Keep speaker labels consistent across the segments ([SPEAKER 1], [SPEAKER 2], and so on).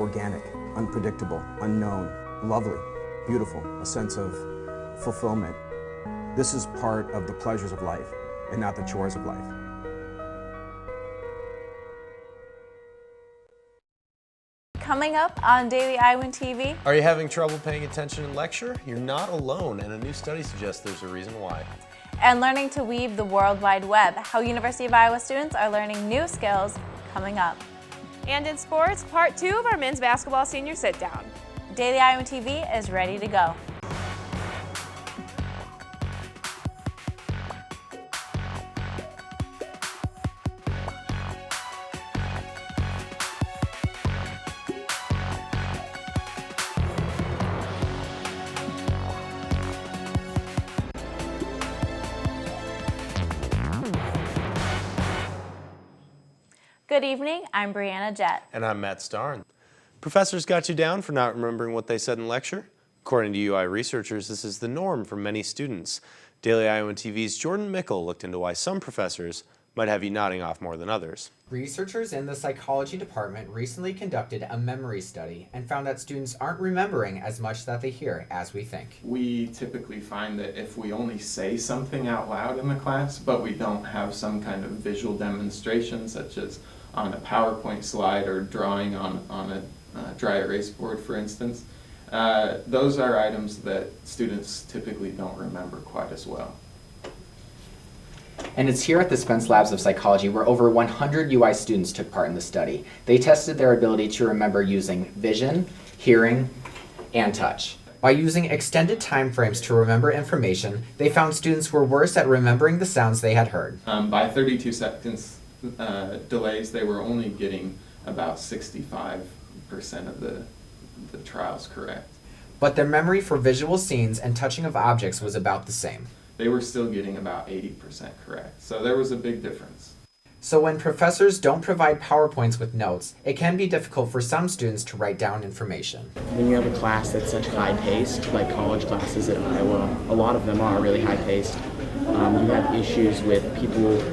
[SPEAKER 1] organic, unpredictable, unknown, lovely, beautiful, a sense of fulfillment. This is part of the pleasures of life and not the chores of life.
[SPEAKER 2] Coming up on Daily Iowan TV.
[SPEAKER 3] Are you having trouble paying attention in lecture? You're not alone, and a new study suggests there's a reason why.
[SPEAKER 2] And learning to weave the World Wide Web, how University of Iowa students are learning new skills, coming up.
[SPEAKER 4] And in sports, part 2 of our men's basketball senior sit-down.
[SPEAKER 2] Daily Iowan TV is ready to go. Good evening, I'm Brianna Jett.
[SPEAKER 3] And I'm Matt Starn. Professors got you down for not remembering what they said in lecture? According to UI researchers, this is the norm for many students. Daily Iowan TV's Jordan Mickle looked into why some professors might have you nodding off more than others.
[SPEAKER 5] Researchers in the psychology department recently conducted a memory study and found that students aren't remembering as much that they hear as we think.
[SPEAKER 6] We typically find that if we only say something out loud in the class, but we don't have some kind of visual demonstration, such as on a PowerPoint slide or drawing on a dry erase board, for instance, those are items that students typically don't remember quite as well.
[SPEAKER 5] And it's here at the Spence Labs of Psychology where over 100 UI students took part in the study. They tested their ability to remember using vision, hearing, and touch. By using extended time frames to remember information, they found students were worse at remembering the sounds they had heard.
[SPEAKER 6] By 32 seconds delays, they were only getting about 65% of the trials correct.
[SPEAKER 5] But their memory for visual scenes and touching of objects was about the same.
[SPEAKER 6] They were still getting about 80% correct, so there was a big difference.
[SPEAKER 5] So when professors don't provide PowerPoints with notes, it can be difficult for some students to write down information.
[SPEAKER 7] When you have a class that's such high-paced, like college classes at Iowa, a lot of them are really high-paced. You have issues with people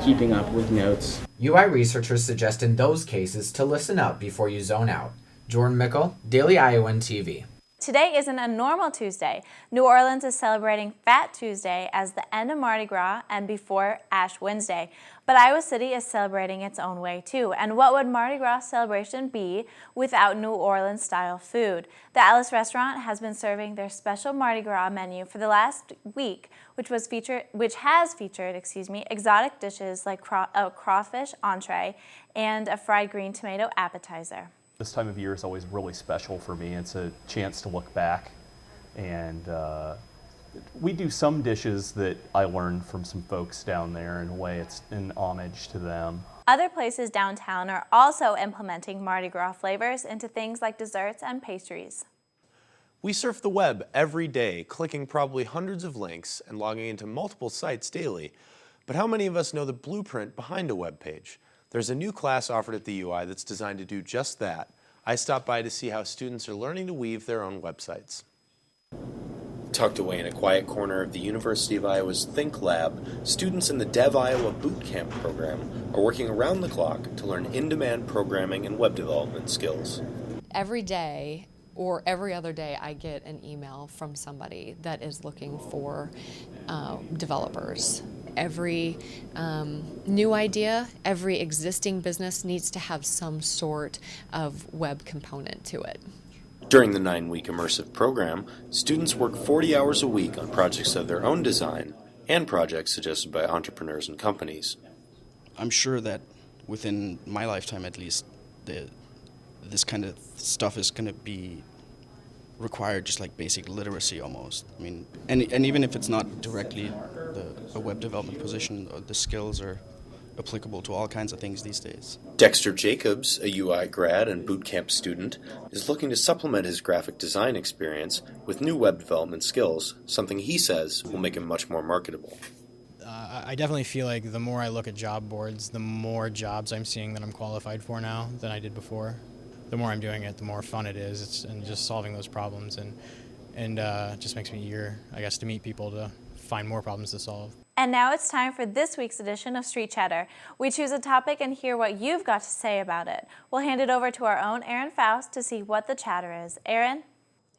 [SPEAKER 7] keeping up with notes.
[SPEAKER 5] UI researchers suggest in those cases to listen up before you zone out. Jordan Mickle, Daily Iowan TV.
[SPEAKER 2] Today isn't a normal Tuesday. New Orleans is celebrating Fat Tuesday as the end of Mardi Gras and before Ash Wednesday. But Iowa City is celebrating its own way too. And what would Mardi Gras celebration be without New Orleans style food? The Alice restaurant has been serving their special Mardi Gras menu for the last week, which has featured exotic dishes like a crawfish entree and a fried green tomato appetizer.
[SPEAKER 8] This time of year is always really special for me. It's a chance to look back, and we do some dishes that I learned from some folks down there. In a way, it's an homage to them.
[SPEAKER 2] Other places downtown are also implementing Mardi Gras flavors into things like desserts and pastries.
[SPEAKER 3] We surf the web every day, clicking probably hundreds of links and logging into multiple sites daily. But how many of us know the blueprint behind a web page? There's a new class offered at the UI that's designed to do just that. I stopped by to see how students are learning to weave their own websites. Tucked away in a quiet corner of the University of Iowa's Think Lab, students in the Dev Iowa Bootcamp program are working around the clock to learn in-demand programming and web development skills.
[SPEAKER 9] Every day or every other day I get an email from somebody that is looking for developers. Every new idea, every existing business needs to have some sort of web component to it.
[SPEAKER 3] During the 9-week immersive program, students work 40 hours a week on projects of their own design and projects suggested by entrepreneurs and companies.
[SPEAKER 10] I'm sure that within my lifetime at least, this kind of stuff is going to be required, just like basic literacy almost. I mean, and even if it's not directly a web development position, the skills are applicable to all kinds of things these days.
[SPEAKER 3] Dexter Jacobs, a UI grad and bootcamp student, is looking to supplement his graphic design experience with new web development skills, something he says will make him much more marketable.
[SPEAKER 11] I definitely feel like the more I look at job boards, the more jobs I'm seeing that I'm qualified for now than I did before. The more I'm doing it, the more fun it is, and just solving those problems, and it just makes me eager, I guess, to meet people to find more problems to solve.
[SPEAKER 2] And now it's time for this week's edition of Street Chatter. We choose a topic and hear what you've got to say about it. We'll hand it over to our own Aaron Faust to see what the chatter is. Aaron?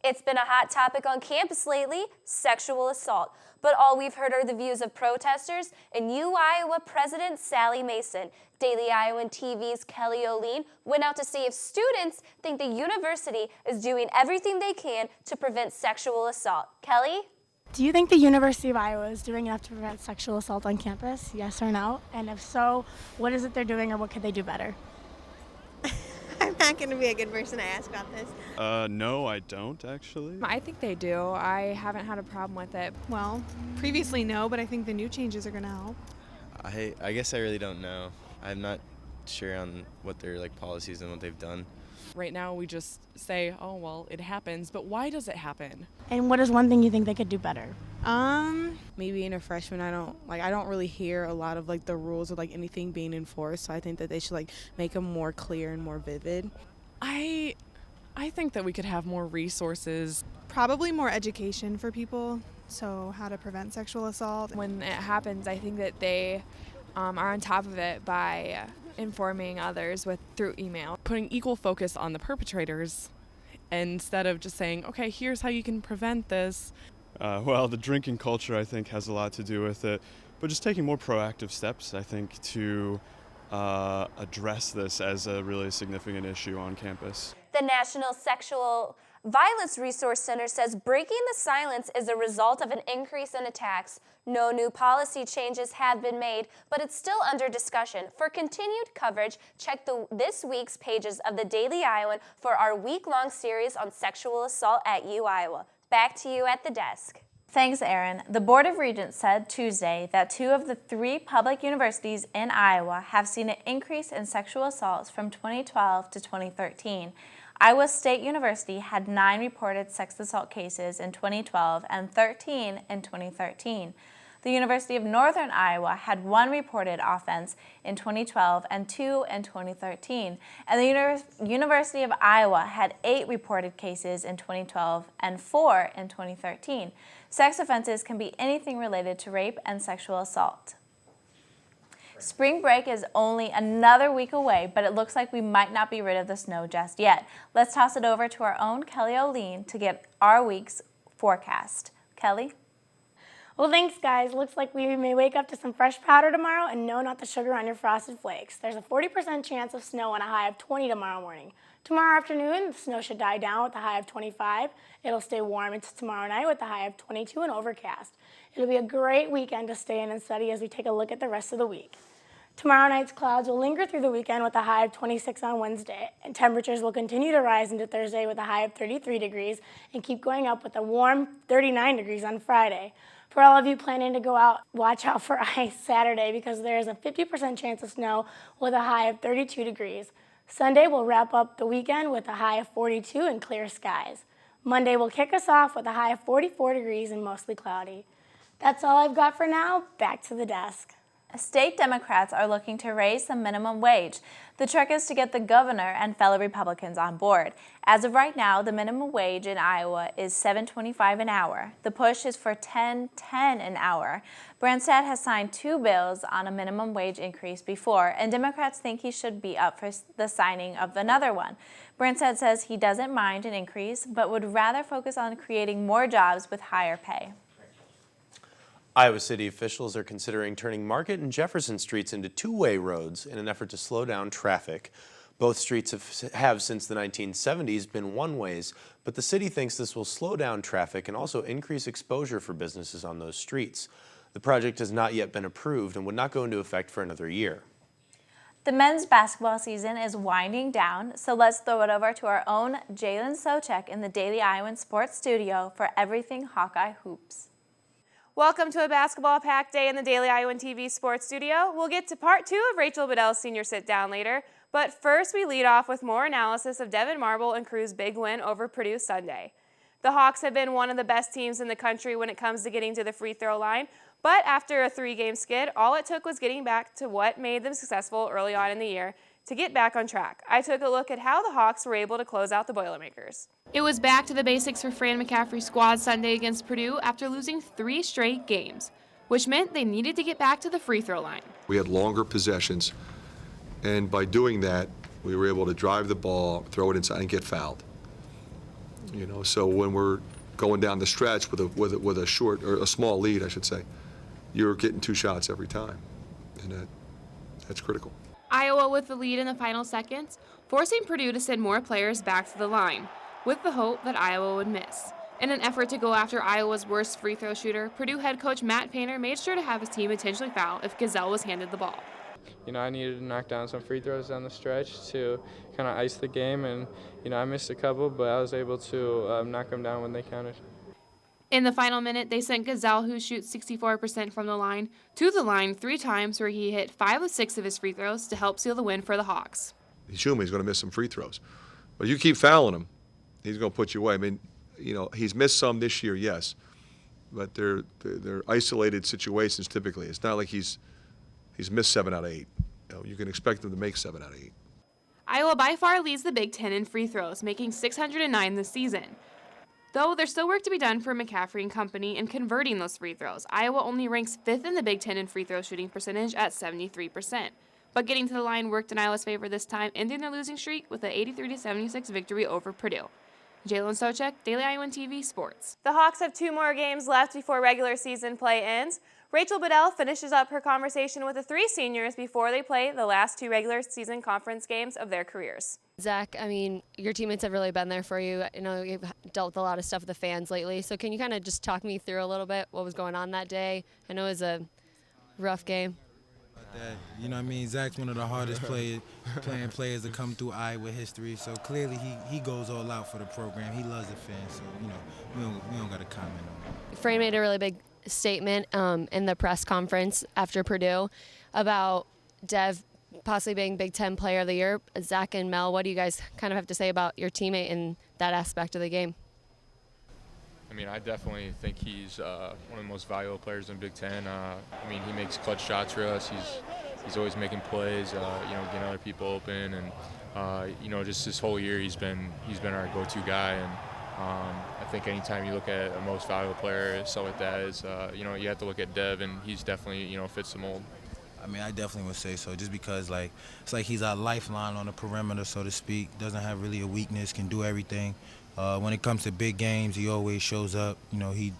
[SPEAKER 4] It's been a hot topic on campus lately, sexual assault. But all we've heard are the views of protesters and Iowa President Sally Mason. Daily Iowan TV's Kelly Oline went out to see if students think the university is doing everything they can to prevent sexual assault. Kelly?
[SPEAKER 12] Do you think the University of Iowa is doing enough to prevent sexual assault on campus, yes or no? And if so, what is it they're doing or what could they do better?
[SPEAKER 13] I'm not going to be a good person to ask about this.
[SPEAKER 14] No, I don't actually.
[SPEAKER 15] I think they do. I haven't had a problem with it.
[SPEAKER 16] Well, previously no, but I think the new changes are going to help.
[SPEAKER 17] I guess I really don't know. I'm not sure on what their policies and what they've done.
[SPEAKER 18] Right now we just say, oh, well, it happens, but why does it happen?
[SPEAKER 12] And what is one thing you think they could do better?
[SPEAKER 16] Maybe being a freshman, I don't really hear a lot of the rules of anything being enforced, so I think that they should make them more clear and more vivid.
[SPEAKER 18] I think that we could have more resources.
[SPEAKER 16] Probably more education for people, so how to prevent sexual assault.
[SPEAKER 15] When it happens, I think that they are on top of it by informing others through email.
[SPEAKER 18] Putting equal focus on the perpetrators instead of just saying, okay, here's how you can prevent this.
[SPEAKER 14] Well, the drinking culture, I think, has a lot to do with it, but just taking more proactive steps, I think, to address this as a really significant issue on campus.
[SPEAKER 4] The National Sexual Violence Resource Center says breaking the silence is a result of an increase in attacks. No new policy changes have been made, but it's still under discussion. For continued coverage, check this week's pages of the Daily Iowan for our week-long series on sexual assault at Iowa. Back to you at the desk.
[SPEAKER 2] Thanks, Aaron. The Board of Regents said Tuesday that 2 of the 3 public universities in Iowa have seen an increase in sexual assaults from 2012 to 2013. Iowa State University had 9 reported sex assault cases in 2012 and 13 in 2013. The University of Northern Iowa had 1 reported offense in 2012 and 2 in 2013. And the University of Iowa had 8 reported cases in 2012 and 4 in 2013. Sex offenses can be anything related to rape and sexual assault. Spring break is only another week away, but it looks like we might not be rid of the snow just yet. Let's toss it over to our own Kelly Oline to get our week's forecast. Kelly?
[SPEAKER 12] Well, thanks, guys. Looks like we may wake up to some fresh powder tomorrow, and no, not the sugar on your Frosted Flakes. There's a 40% chance of snow and a high of 20 tomorrow morning. Tomorrow afternoon, the snow should die down with a high of 25. It'll stay warm until tomorrow night with a high of 22 and overcast. It'll be a great weekend to stay in and study as we take a look at the rest of the week. Tomorrow night's clouds will linger through the weekend with a high of 26 on Wednesday, and temperatures will continue to rise into Thursday with a high of 33 degrees and keep going up with a warm 39 degrees on Friday. For all of you planning to go out, watch out for ice Saturday because there is a 50% chance of snow with a high of 32 degrees. Sunday will wrap up the weekend with a high of 42 and clear skies. Monday will kick us off with a high of 44 degrees and mostly cloudy. That's all I've got for now. Back to the desk.
[SPEAKER 2] State Democrats are looking to raise the minimum wage. The trick is to get the governor and fellow Republicans on board. As of right now, the minimum wage in Iowa is $7.25 an hour. The push is for $10.10 an hour. Branstad has signed 2 bills on a minimum wage increase before, and Democrats think he should be up for the signing of another one. Branstad says he doesn't mind an increase, but would rather focus on creating more jobs with higher pay.
[SPEAKER 3] Iowa City officials are considering turning Market and Jefferson streets into 2-way roads in an effort to slow down traffic. Both streets have since the 1970s been one-ways, but the city thinks this will slow down traffic and also increase exposure for businesses on those streets. The project has not yet been approved and would not go into effect for another year.
[SPEAKER 2] The men's basketball season is winding down, so let's throw it over to our own Jalen Socek in the Daily Iowan Sports Studio for everything Hawkeye Hoops.
[SPEAKER 4] Welcome to a basketball-packed day in the Daily Iowan TV Sports Studio. We'll get to part 2 of Rachel Bedell's senior sit-down later, but first we lead off with more analysis of Devin Marble and crew's big win over Purdue Sunday. The Hawks have been one of the best teams in the country when it comes to getting to the free throw line, but after a 3-game skid, all it took was getting back to what made them successful early on in the year to get back on track. I took a look at how the Hawks were able to close out the Boilermakers.
[SPEAKER 19] It was back to the basics for Fran McCaffrey's squad Sunday against Purdue after losing 3 straight games.
[SPEAKER 4] which meant they needed to get back to the free throw line.
[SPEAKER 19] We had longer possessions, and by doing that, we were able to drive the ball, throw it inside, and get fouled. You know, so when we're going down the stretch with a short or a small lead, I should say, you're getting 2 shots every time, and that's critical.
[SPEAKER 4] Iowa with the lead in the final seconds, forcing Purdue to send more players back to the line, with the hope that Iowa would miss. In an effort to go after Iowa's worst free throw shooter, Purdue head coach Matt Painter made sure to have his team intentionally foul if Gazelle was handed the ball.
[SPEAKER 20] You know, I needed to knock down some free throws down the stretch to kind of ice the game, and you know, I missed a couple, but I was able to knock them down when they counted.
[SPEAKER 4] In the final minute, they sent Gazelle, who shoots 64% from the line, to the line 3 times where he hit 5 of 6 of his free throws to help seal the win for the Hawks.
[SPEAKER 19] Shuma is going to miss some free throws, but you keep fouling him, he's going to put you away. I mean, you know, he's missed some this year, yes, but they're isolated situations typically. It's not like he's missed 7 out of 8. You know, you can expect him to make 7 out of 8.
[SPEAKER 4] Iowa by far leads the Big Ten in free throws, making 609 this season. Though there's still work to be done for McCaffrey and company in converting those free throws. Iowa only ranks 5th in the Big Ten in free throw shooting percentage at 73%. But getting to the line worked in Iowa's favor this time, ending their losing streak with an 83-76 victory over Purdue. Jalen Socek, Daily Iowan TV Sports. The Hawks have 2 more games left before regular season play ends. Rachel Bedell finishes up her conversation with the 3 seniors before they play the last 2 regular season conference games of their careers.
[SPEAKER 21] Zach, I mean, your teammates have really been there for you. I know you've dealt with a lot of stuff with the fans lately. So can you kind of just talk me through a little bit what was going on that day? I know it was a rough game.
[SPEAKER 22] You know what I mean? Zach's one of the hardest players to come through Iowa history. So clearly he goes all out for the program. He loves the fans. So, you know, we don't got to comment on that.
[SPEAKER 21] Fran made a really big statement in the press conference after Purdue about Dev possibly being Big Ten Player of the Year. Zach and Mel, what do you guys kind of have to say about your teammate in that aspect of the game?
[SPEAKER 23] I mean, I definitely think he's one of the most valuable players in Big Ten. I mean, he makes clutch shots for us. He's always making plays, you know, getting other people open, and you know, just this whole year he's been our go-to guy. And I think anytime you look at a most valuable player, so like that is, you know, you have to look at Dev, and he's definitely, you know, fits the mold.
[SPEAKER 22] I mean, I definitely would say so, just because like it's like he's our lifeline on the perimeter, so to speak. Doesn't have really a weakness, can do everything. When it comes to big games, he always shows up. You know, he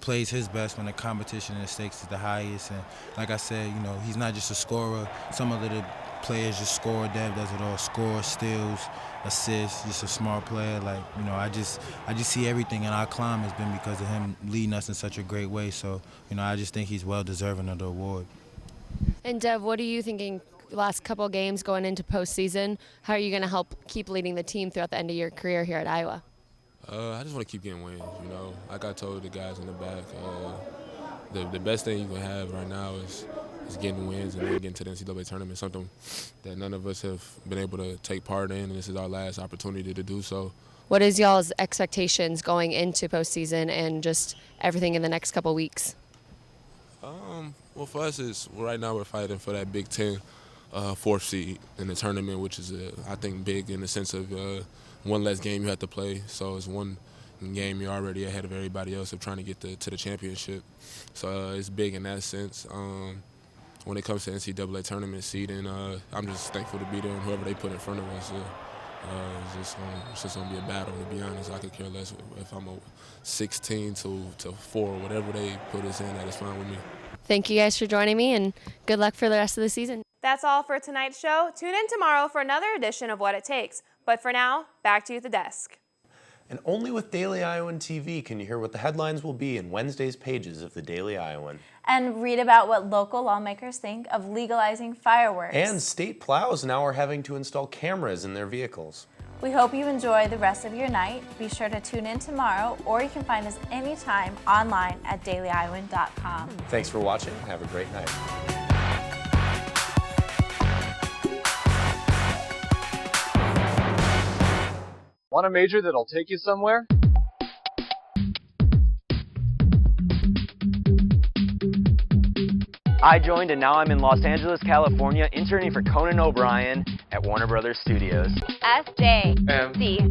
[SPEAKER 22] plays his best when the competition and the stakes is the highest. And like I said, you know, he's not just a scorer. Some of the players just score. Dev does it all: score, steals, assists. Just a smart player. Like, you know, I just see everything in our climb has been because of him leading us in such a great way. So, you know, I just think he's well deserving of the award.
[SPEAKER 21] And Dev, what are you thinking last couple games going into postseason? How are you going to help keep leading the team throughout the end of your career here at Iowa?
[SPEAKER 24] I just want to keep getting wins, you know. Like I told the guys in the back, the best thing you can have right now is getting wins and then getting to the NCAA tournament, something that none of us have been able to take part in, and this is our last opportunity to do so.
[SPEAKER 21] What is y'all's expectations going into postseason and just everything in the next couple weeks?
[SPEAKER 24] Well, for us, right now we're fighting for that Big Ten 4th seed in the tournament, which is, I think, big in the sense of one less game you have to play. So it's one game you're already ahead of everybody else of trying to get to the championship. So it's big in that sense. When it comes to NCAA tournament seeding, I'm just thankful to be there, and whoever they put in front of us, it's just going to be a battle, to be honest. I could care less if I'm a 16 to 4, whatever they put us in, that is fine with me.
[SPEAKER 21] Thank you guys for joining me, and good luck for the rest of the season.
[SPEAKER 4] That's all for tonight's show. Tune in tomorrow for another edition of What It Takes. But for now, back to you at the desk.
[SPEAKER 3] And only with Daily Iowan TV can you hear what the headlines will be in Wednesday's pages of the Daily Iowan.
[SPEAKER 2] And read about what local lawmakers think of legalizing fireworks.
[SPEAKER 3] And state plows now are having to install cameras in their vehicles.
[SPEAKER 2] We hope you enjoy the rest of your night. Be sure to tune in tomorrow, or you can find us anytime online at dailyiowan.com.
[SPEAKER 3] Thanks for watching. Have a great night.
[SPEAKER 25] Want a major that'll take you somewhere? I joined, and now I'm in Los Angeles, California, interning for Conan O'Brien at Warner Brothers Studios.
[SPEAKER 26] SJC.